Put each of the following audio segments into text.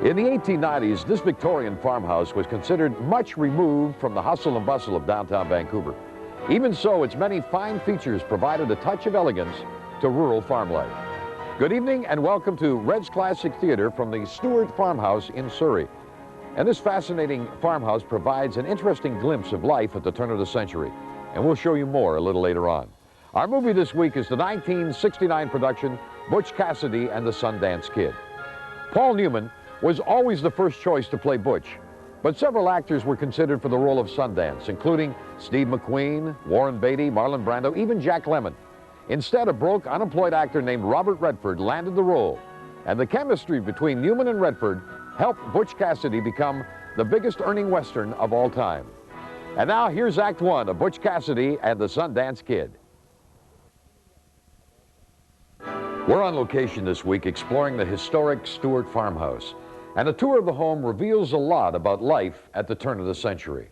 In the 1890s, this Victorian farmhouse was considered much removed from the hustle and bustle of downtown Vancouver. Even so, its many fine features provided a touch of elegance to rural farm life. Good evening and welcome to Red's Classic Theater from the Stewart Farmhouse in Surrey. And this fascinating farmhouse provides an interesting glimpse of life at the turn of the century. And we'll show you more a little later on. Our movie this week is the 1969 production, Butch Cassidy and the Sundance Kid. Paul Newman was always the first choice to play Butch, but several actors were considered for the role of Sundance, including Steve McQueen, Warren Beatty, Marlon Brando, even Jack Lemmon. Instead, a broke, unemployed actor named Robert Redford landed the role, and the chemistry between Newman and Redford helped Butch Cassidy become the biggest earning Western of all time. And now here's Act One of Butch Cassidy and the Sundance Kid. We're on location this week exploring the historic Stewart Farmhouse, and a tour of the home reveals a lot about life at the turn of the century.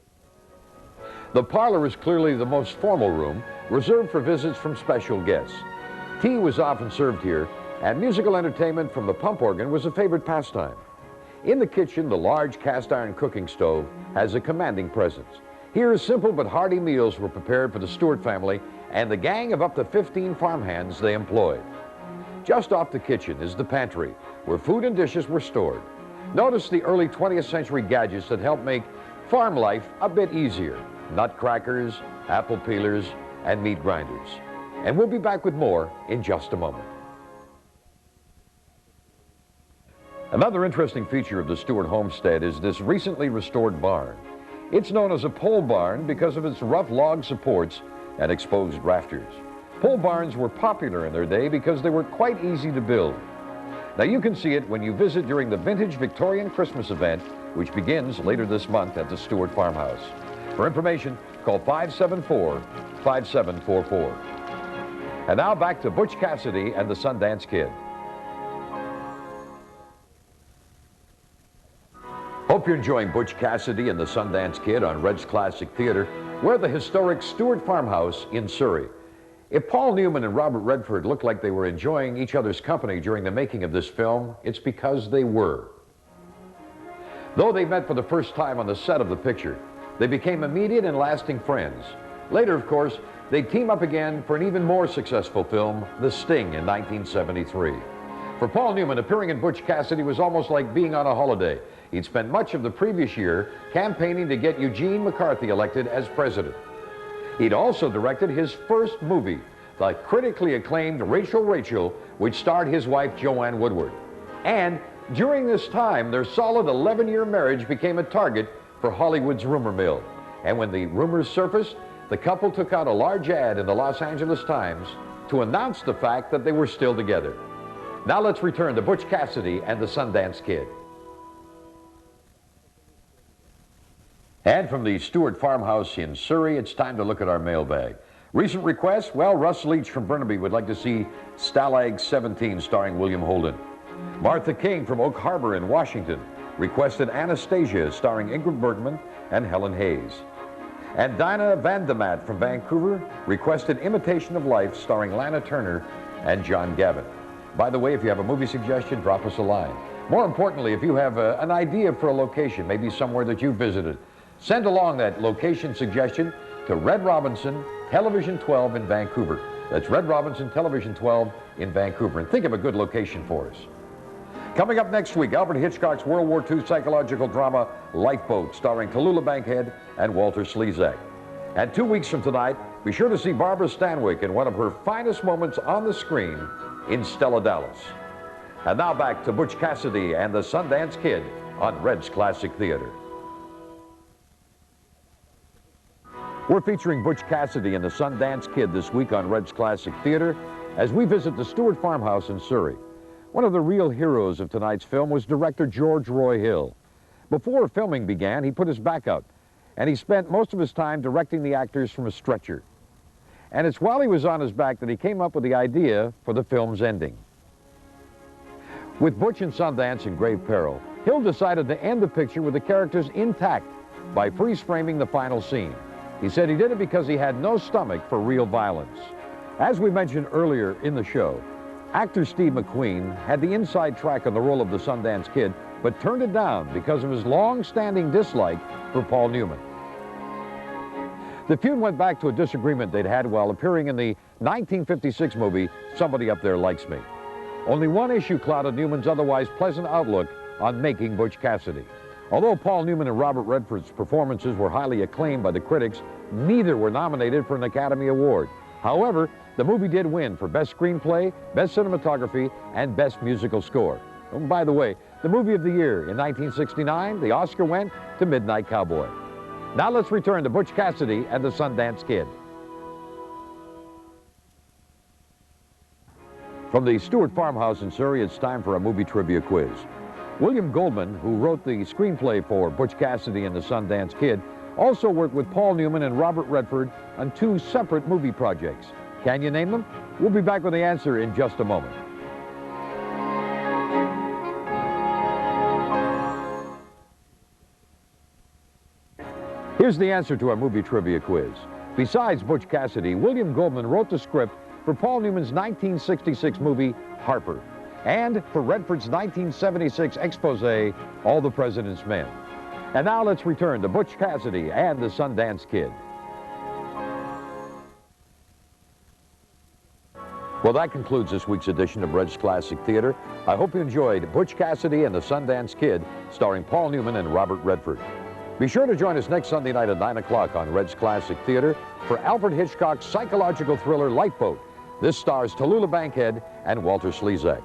The parlor is clearly the most formal room, reserved for visits from special guests. Tea was often served here, and musical entertainment from the pump organ was a favorite pastime. In the kitchen, the large cast-iron cooking stove has a commanding presence. Here, simple but hearty meals were prepared for the Stewart family and the gang of up to 15 farmhands they employed. Just off the kitchen is the pantry, where food and dishes were stored. Notice the early 20th century gadgets that helped make farm life a bit easier. Nut crackers, apple peelers, and meat grinders. And we'll be back with more in just a moment. Another interesting feature of the Stewart homestead is this recently restored barn. It's known as a pole barn because of its rough log supports and exposed rafters. Pole barns were popular in their day because they were quite easy to build. Now you can see it when you visit during the Vintage Victorian Christmas event, which begins later this month at the Stewart Farmhouse. For information, call 574-5744. And now back to Butch Cassidy and the Sundance Kid. Hope you're enjoying Butch Cassidy and the Sundance Kid on Red's Classic Theater. We're at the historic Stewart Farmhouse in Surrey. If Paul Newman and Robert Redford looked like they were enjoying each other's company during the making of this film, it's because they were. Though they met for the first time on the set of the picture, they became immediate and lasting friends. Later, of course, they'd team up again for an even more successful film, The Sting, in 1973. For Paul Newman, appearing in Butch Cassidy was almost like being on a holiday. He'd spent much of the previous year campaigning to get Eugene McCarthy elected as president. He'd also directed his first movie, the critically acclaimed Rachel, which starred his wife Joanne Woodward. And during this time, their solid 11-year marriage became a target for Hollywood's rumor mill. And when the rumors surfaced, the couple took out a large ad in the Los Angeles Times to announce the fact that they were still together. Now let's return to Butch Cassidy and the Sundance Kid. And from the Stewart Farmhouse in Surrey, it's time to look at our mailbag. Recent requests? Well, Russ Leach from Burnaby would like to see Stalag 17 starring William Holden. Martha King from Oak Harbor in Washington requested Anastasia starring Ingrid Bergman and Helen Hayes. And Dinah Vandemat from Vancouver requested Imitation of Life starring Lana Turner and John Gavin. By the way, if you have a movie suggestion, drop us a line. More importantly, if you have an idea for a location, maybe somewhere that you've visited, send along that location suggestion to Red Robinson Television 12 in Vancouver. That's Red Robinson Television 12 in Vancouver. And think of a good location for us. Coming up next week, Alfred Hitchcock's World War II psychological drama, Lifeboat, starring Tallulah Bankhead and Walter Slezak. And 2 weeks from tonight, be sure to see Barbara Stanwyck in one of her finest moments on the screen in Stella Dallas. And now back to Butch Cassidy and the Sundance Kid on Red's Classic Theater. We're featuring Butch Cassidy and the Sundance Kid this week on Red's Classic Theater as we visit the Stewart Farmhouse in Surrey. One of the real heroes of tonight's film was director George Roy Hill. Before filming began, he put his back out, and he spent most of his time directing the actors from a stretcher. And it's while he was on his back that he came up with the idea for the film's ending. With Butch and Sundance in grave peril, Hill decided to end the picture with the characters intact by freeze-framing the final scene. He said he did it because he had no stomach for real violence. As we mentioned earlier in the show, actor Steve McQueen had the inside track on the role of the Sundance Kid but turned it down because of his long-standing dislike for Paul Newman. The feud went back to a disagreement they'd had while appearing in the 1956 movie Somebody Up There Likes Me. Only one issue clouded Newman's otherwise pleasant outlook on making Butch Cassidy. Although Paul Newman and Robert Redford's performances were highly acclaimed by the critics, neither were nominated for an Academy Award. However, the movie did win for Best Screenplay, Best Cinematography, and Best Musical Score. Oh, by the way, the movie of the year in 1969, the Oscar went to Midnight Cowboy. Now let's return to Butch Cassidy and the Sundance Kid. From the Stewart Farmhouse in Surrey, it's time for a movie trivia quiz. William Goldman, who wrote the screenplay for Butch Cassidy and the Sundance Kid, also worked with Paul Newman and Robert Redford on two separate movie projects. Can you name them? We'll be back with the answer in just a moment. Here's the answer to our movie trivia quiz. Besides Butch Cassidy, William Goldman wrote the script for Paul Newman's 1966 movie, Harper, and for Redford's 1976 expose, All the President's Men. And now let's return to Butch Cassidy and the Sundance Kid. Well, that concludes this week's edition of Red's Classic Theater. I hope you enjoyed Butch Cassidy and the Sundance Kid, starring Paul Newman and Robert Redford. Be sure to join us next Sunday night at 9 o'clock on Red's Classic Theater for Alfred Hitchcock's psychological thriller, Lifeboat. This stars Tallulah Bankhead and Walter Slezak.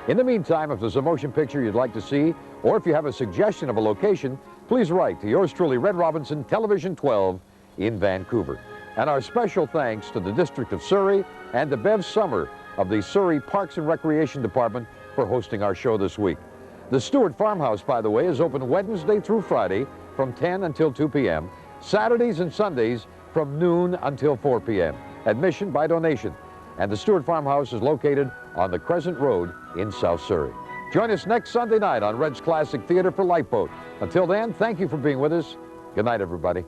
In the meantime, if there's a motion picture you'd like to see, or if you have a suggestion of a location, please write to yours truly, Red Robinson, Television 12 in Vancouver. And our special thanks to the District of Surrey and to Bev Summer of the Surrey Parks and Recreation Department for hosting our show this week. The Stewart Farmhouse, by the way, is open Wednesday through Friday from 10 until 2 p.m., Saturdays and Sundays from noon until 4 p.m. Admission by donation. And the Stewart Farmhouse is located on the Crescent Road in South Surrey. Join us next Sunday night on Red's Classic Theater for Lifeboat. Until then, thank you for being with us. Good night, everybody.